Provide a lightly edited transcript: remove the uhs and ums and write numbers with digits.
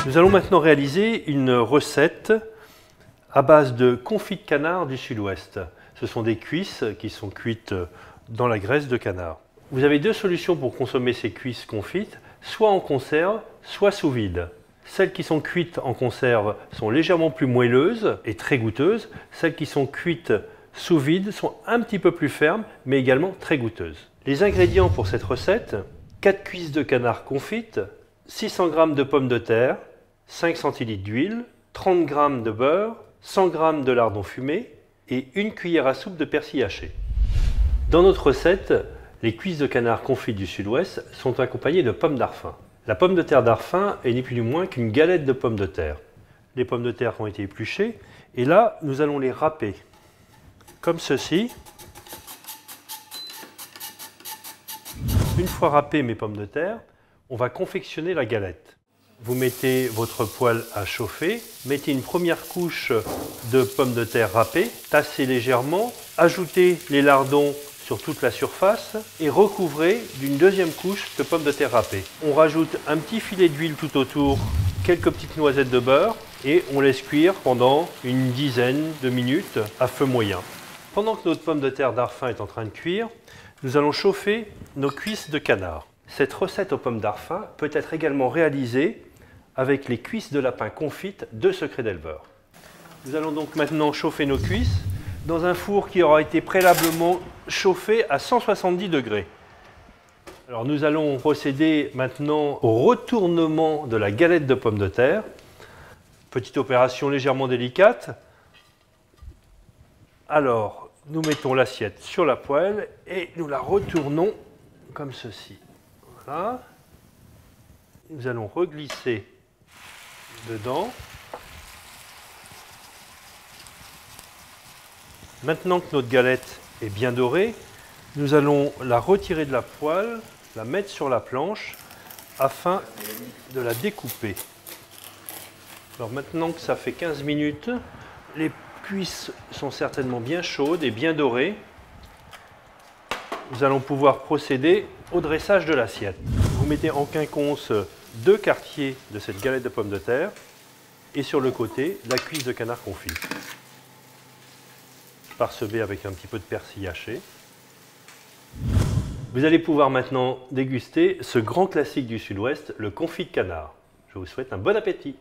Nous allons maintenant réaliser une recette à base de confit de canard du Sud-Ouest. Ce sont des cuisses qui sont cuites dans la graisse de canard. Vous avez deux solutions pour consommer ces cuisses confites, soit en conserve, soit sous vide. Celles qui sont cuites en conserve sont légèrement plus moelleuses et très goûteuses. Celles qui sont cuites sous vide sont un petit peu plus fermes, mais également très goûteuses. Les ingrédients pour cette recette: 4 cuisses de canard confites, 600 g de pommes de terre, 5 centilitres d'huile, 30 g de beurre, 100 g de lardons fumés et 1 cuillère à soupe de persil haché. Dans notre recette, les cuisses de canard confites du Sud-Ouest sont accompagnées de pommes d'Arfin. La pomme de terre d'Arfin est ni plus ni moins qu'une galette de pommes de terre. Les pommes de terre ont été épluchées et là, nous allons les râper comme ceci. Une fois râpées mes pommes de terre, on va confectionner la galette. Vous mettez votre poêle à chauffer, mettez une première couche de pommes de terre râpées, tassez légèrement, ajoutez les lardons sur toute la surface et recouvrez d'une deuxième couche de pommes de terre râpées. On rajoute un petit filet d'huile tout autour, quelques petites noisettes de beurre et on laisse cuire pendant une dizaine de minutes à feu moyen. Pendant que notre pomme de terre d'Arfin est en train de cuire, nous allons chauffer nos cuisses de canard. Cette recette aux pommes d'Arfin peut être également réalisée avec les cuisses de lapin confites de Secret d'Éleveur. Nous allons donc maintenant chauffer nos cuisses dans un four qui aura été préalablement chauffé à 170 degrés. Alors nous allons procéder maintenant au retournement de la galette de pommes de terre. Petite opération légèrement délicate. Alors, nous mettons l'assiette sur la poêle et nous la retournons comme ceci. Voilà. Nous allons reglisser dedans. Maintenant que notre galette est bien dorée, nous allons la retirer de la poêle, la mettre sur la planche afin de la découper. Alors maintenant que ça fait 15 minutes, les cuisses sont certainement bien chaudes et bien dorées. Nous allons pouvoir procéder au dressage de l'assiette. Vous mettez en quinconce 2 quartiers de cette galette de pommes de terre et sur le côté, la cuisse de canard confit. Parsemée avec un petit peu de persil haché. Vous allez pouvoir maintenant déguster ce grand classique du Sud-Ouest, le confit de canard. Je vous souhaite un bon appétit.